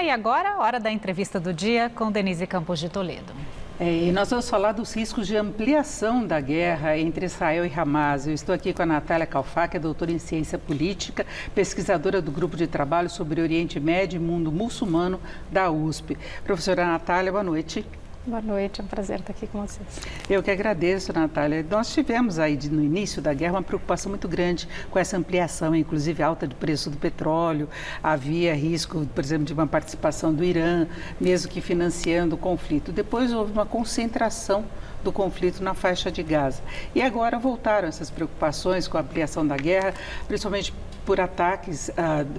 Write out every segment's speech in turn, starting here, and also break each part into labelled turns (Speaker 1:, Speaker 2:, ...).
Speaker 1: e agora, hora da entrevista do dia com Denise Campos de Toledo.
Speaker 2: E nós vamos falar dos riscos de ampliação da guerra entre Israel e Hamas. Eu estou aqui com a Natália Kalfak, que é doutora em ciência política, pesquisadora do Grupo de Trabalho sobre Oriente Médio e Mundo Muçulmano da USP. Professora Natália, boa noite.
Speaker 3: Boa noite, é um prazer estar aqui com vocês.
Speaker 2: Eu que agradeço, Natália. Nós tivemos aí no início da guerra uma preocupação muito grande com essa ampliação, inclusive alta de preço do petróleo. Havia risco, por exemplo, de uma participação do Irã, mesmo que financiando o conflito. Depois houve uma concentração do conflito na faixa de Gaza. E agora voltaram essas preocupações com a ampliação da guerra, principalmente por ataques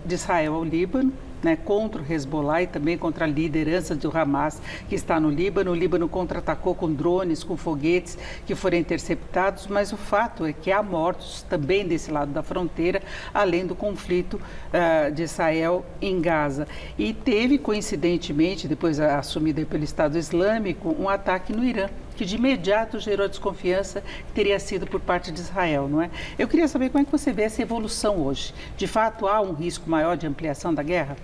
Speaker 2: de Israel ao Líbano, contra o Hezbollah e também contra a liderança do Hamas, que está no Líbano. O Líbano contra-atacou com drones, com foguetes que foram interceptados, mas o fato é que há mortos também desse lado da fronteira, além do conflito de Israel em Gaza. E teve, coincidentemente, depois assumido pelo Estado Islâmico, um ataque no Irã, que de imediato gerou desconfiança que teria sido por parte de Israel, não é? Eu queria saber como é que você vê essa evolução hoje. De fato, há um risco maior de ampliação da guerra?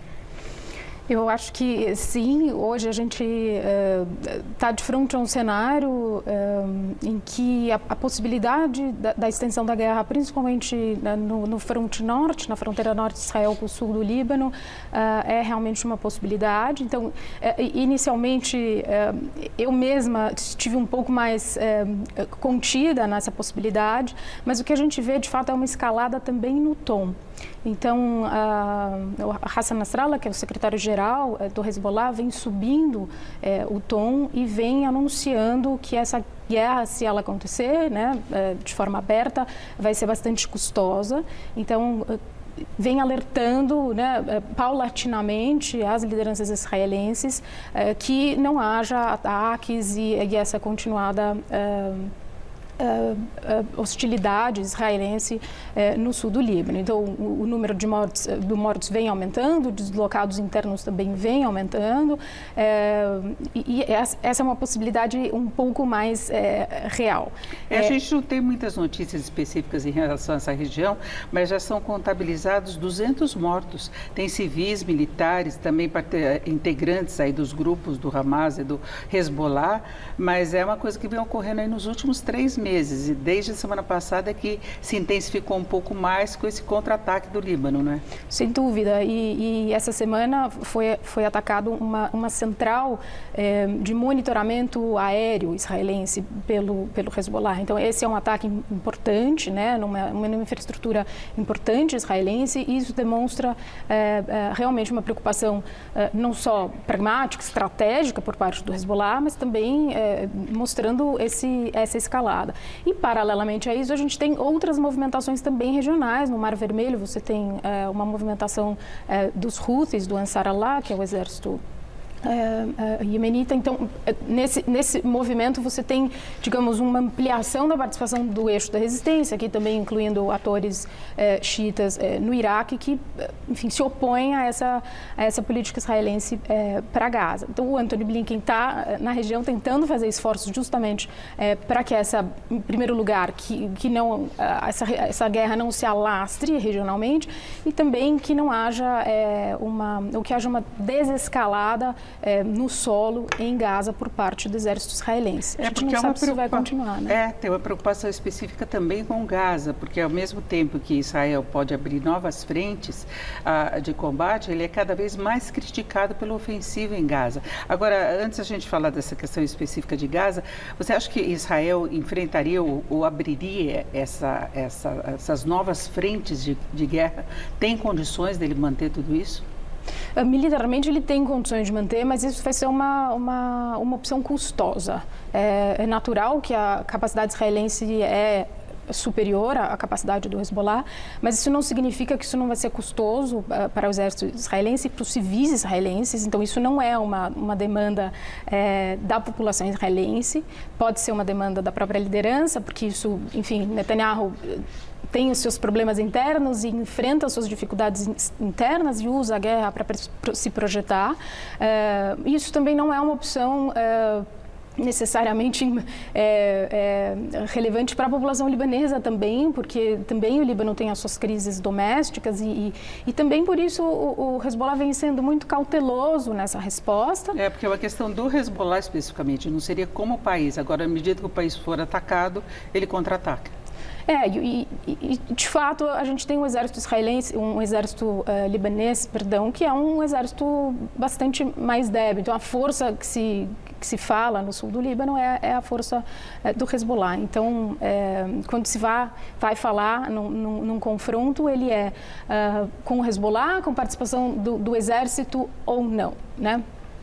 Speaker 3: Eu acho que sim, hoje a gente está de frente a um cenário em que a possibilidade da extensão da guerra, principalmente no fronte norte, na fronteira norte de Israel com o sul do Líbano, é realmente uma possibilidade. Então, inicialmente, eu mesma estive um pouco mais contida nessa possibilidade, mas o que a gente vê, de fato, é uma escalada também no tom. Então, Hassan Nasrallah, que é o secretário-geral do Hezbollah, vem subindo o tom e vem anunciando que essa guerra, se ela acontecer, de forma aberta, vai ser bastante custosa. Então, vem alertando paulatinamente as lideranças israelenses que não haja ataques e essa continuada hostilidade israelense no sul do Líbano. Então, o número de mortos vem aumentando, deslocados internos também vem aumentando, e essa é uma possibilidade um pouco mais real.
Speaker 2: A gente não tem muitas notícias específicas em relação a essa região, mas já são contabilizados 200 mortos. Tem civis, militares, também integrantes aí dos grupos do Hamas e do Hezbollah, mas é uma coisa que vem ocorrendo aí nos últimos 3 meses, e desde a semana passada que se intensificou um pouco mais com esse contra-ataque do Líbano, né? Sem
Speaker 3: dúvida, e essa semana foi atacado uma central de monitoramento aéreo israelense pelo Hezbollah. Então, esse é um ataque importante, numa infraestrutura importante israelense, e isso demonstra realmente uma preocupação não só pragmática, estratégica por parte do Hezbollah, mas também mostrando essa escalada. E, paralelamente a isso, a gente tem outras movimentações também regionais. No Mar Vermelho, você tem uma movimentação dos Houthis, do Ansar Allah, que é o exército iemenita. Então, nesse movimento você tem, digamos, uma ampliação da participação do eixo da resistência, aqui também incluindo atores xiitas no Iraque, que, enfim, se opõem a essa política israelense para Gaza. Então, o Antony Blinken está na região tentando fazer esforços justamente para que em primeiro lugar, que não essa guerra não se alastre regionalmente, e também que não haja que haja uma desescalada no solo em Gaza por parte do exército israelense. A gente não sabe se isso vai continuar,
Speaker 2: tem uma preocupação específica também com Gaza, porque ao mesmo tempo que Israel pode abrir novas frentes de combate, ele é cada vez mais criticado pela ofensiva em Gaza. Agora, antes a gente falar dessa questão específica de Gaza, você acha que Israel enfrentaria ou abriria essas novas frentes de guerra? Tem condições dele manter tudo isso?
Speaker 3: Militarmente ele tem condições de manter, mas isso vai ser uma opção custosa. É natural que a capacidade israelense é superior à capacidade do Hezbollah, mas isso não significa que isso não vai ser custoso para o exército israelense e para os civis israelenses. Então, isso não é uma demanda da população israelense, pode ser uma demanda da própria liderança, porque isso, enfim, Netanyahu tem os seus problemas internos e enfrenta as suas dificuldades internas e usa a guerra para se projetar. Isso também não é uma opção necessariamente relevante para a população libanesa também, porque também o Líbano tem as suas crises domésticas e também por isso o Hezbollah vem sendo muito cauteloso nessa resposta.
Speaker 2: Porque é uma questão do Hezbollah especificamente, não seria como o país. Agora, à medida que o país for atacado, ele contra-ataca.
Speaker 3: De fato, a gente tem um exército israelense, um exército libanês, perdão, que é um exército bastante mais débil. Então, a força que se fala no sul do Líbano é a força do Hezbollah. Então, quando se vai falar num confronto, ele é com o Hezbollah, com participação do exército ou não, né?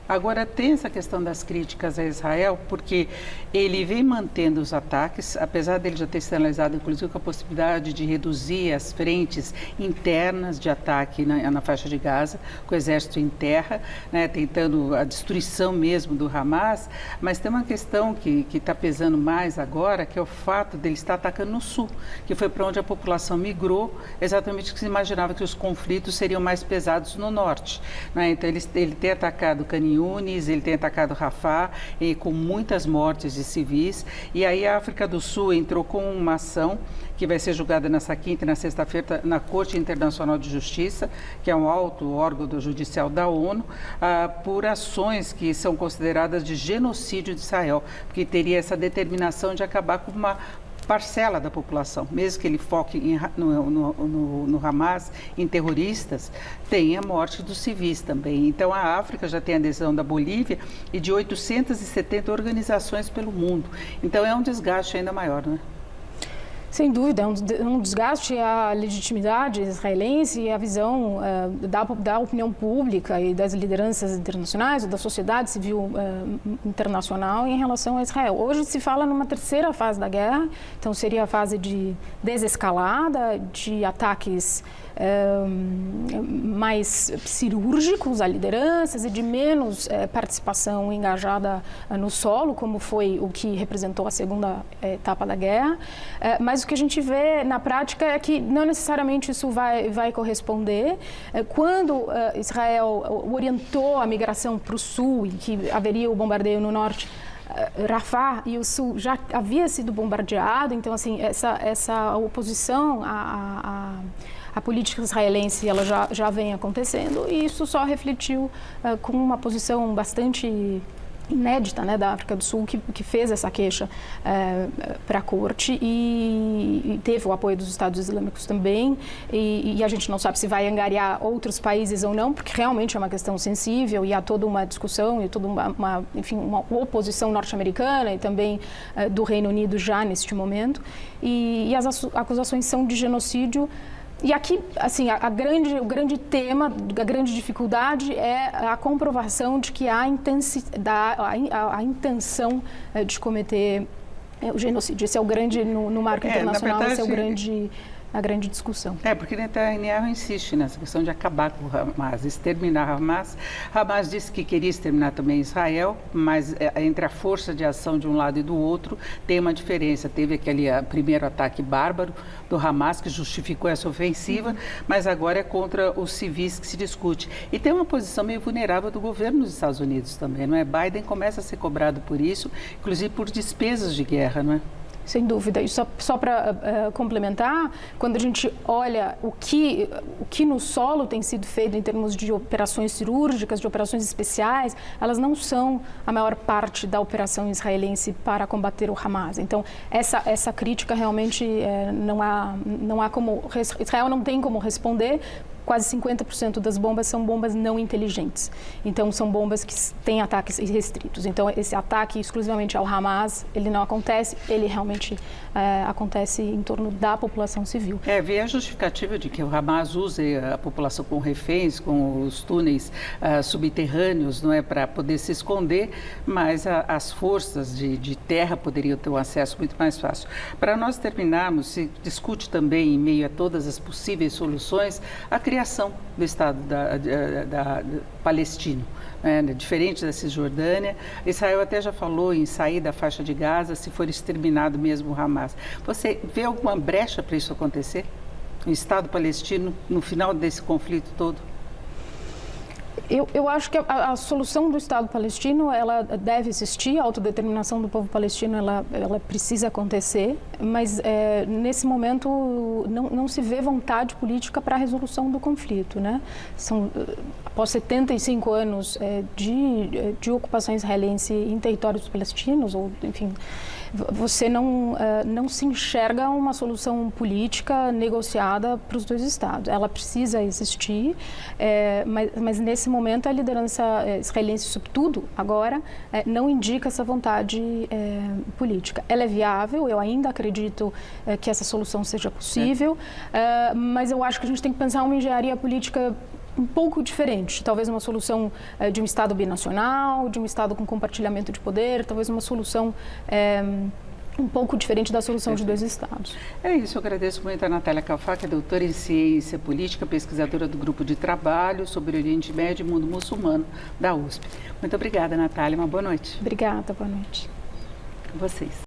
Speaker 2: Agora, tem essa questão das críticas a Israel, porque ele vem mantendo os ataques, apesar dele já ter sinalizado, inclusive, com a possibilidade de reduzir as frentes internas de ataque na faixa de Gaza, com o exército em terra, né, tentando a destruição mesmo do Hamas, mas tem uma questão que está pesando mais agora, que é o fato dele estar atacando no sul, que foi para onde a população migrou, exatamente porque se imaginava que os conflitos seriam mais pesados no norte, né? Então, ele tem atacado Khan Yunis, ele tem atacado Rafah, com muitas mortes de civis, e aí a África do Sul entrou com uma ação que vai ser julgada nessa quinta e na sexta-feira na Corte Internacional de Justiça, que é um alto órgão judicial da ONU, por ações que são consideradas de genocídio de Israel, porque teria essa determinação de acabar com uma parcela da população, mesmo que ele foque no Hamas, em terroristas, tem a morte dos civis também. Então, a África já tem adesão da Bolívia e de 870 organizações pelo mundo. Então, é um desgaste ainda maior, não é?
Speaker 3: Sem dúvida, é um desgaste à legitimidade israelense e à visão da opinião pública e das lideranças internacionais, da sociedade civil internacional em relação a Israel. Hoje se fala numa terceira fase da guerra, então seria a fase de desescalada, de ataques mais cirúrgicos a lideranças e de menos participação engajada no solo, como foi o que representou a segunda etapa da guerra. Mas o que a gente vê na prática é que não necessariamente isso vai corresponder. Quando Israel orientou a migração para o sul e que haveria o bombardeio no norte, Rafah e o sul já havia sido bombardeado, então assim essa oposição a política israelense ela já vem acontecendo e isso só refletiu com uma posição bastante inédita, né, da África do Sul, que fez essa queixa para a corte e teve o apoio dos Estados Islâmicos também e a gente não sabe se vai angariar outros países ou não, porque realmente é uma questão sensível e há toda uma discussão e toda uma oposição norte-americana e também do Reino Unido já neste momento e as acusações são de genocídio. E aqui, assim, o grande tema, a grande dificuldade é a comprovação de que há a intenção de cometer o genocídio. Esse é o grande, no marco internacional, verdade, esse é a grande discussão.
Speaker 2: Porque Netanyahu insiste nessa questão de acabar com o Hamas, exterminar o Hamas. Hamas disse que queria exterminar também Israel, mas entre a força de ação de um lado e do outro tem uma diferença. Teve aquele primeiro ataque bárbaro do Hamas que justificou essa ofensiva, mas agora é contra os civis que se discute. E tem uma posição meio vulnerável do governo dos Estados Unidos também, não é? Biden começa a ser cobrado por isso, inclusive por despesas de guerra, não é?
Speaker 3: Sem dúvida. E só para complementar, quando a gente olha o que no solo tem sido feito em termos de operações cirúrgicas, de operações especiais, elas não são a maior parte da operação israelense para combater o Hamas. Então, essa crítica realmente não há como... Israel não tem como responder. Quase 50% das bombas são bombas não inteligentes. Então, são bombas que têm ataques irrestritos. Então, esse ataque exclusivamente ao Hamas, ele não acontece, ele realmente acontece em torno da população civil.
Speaker 2: Vê a justificativa de que o Hamas use a população com reféns, com os túneis subterrâneos, não é, para poder se esconder, mas as forças de terra poderiam ter um acesso muito mais fácil. Para nós terminarmos, se discute também, em meio a todas as possíveis soluções, a criação do Estado palestino, né? Diferente da Cisjordânia. Israel até já falou em sair da faixa de Gaza se for exterminado mesmo o Hamas. Você vê alguma brecha para isso acontecer? Um Estado palestino no final desse conflito todo?
Speaker 3: Eu acho que a solução do Estado palestino, ela deve existir, a autodeterminação do povo palestino, ela precisa acontecer, mas nesse momento não se vê vontade política para a resolução do conflito, né? Após 75 anos de ocupação israelense em territórios palestinos, ou enfim, você não se enxerga uma solução política negociada para os dois estados. Ela precisa existir, mas nesse momento a liderança israelense, sobretudo agora, não indica essa vontade política. Ela é viável, eu ainda acredito que essa solução seja possível, mas eu acho que a gente tem que pensar uma engenharia política um pouco diferente, talvez uma solução de um Estado binacional, de um Estado com compartilhamento de poder, talvez uma solução um pouco diferente da solução de dois Estados.
Speaker 2: É isso, eu agradeço muito a Natália Cafá, que é doutora em Ciência Política, pesquisadora do Grupo de Trabalho sobre Oriente Médio e Mundo Muçulmano da USP. Muito obrigada, Natália, uma boa noite.
Speaker 3: Obrigada, boa noite.
Speaker 2: Vocês.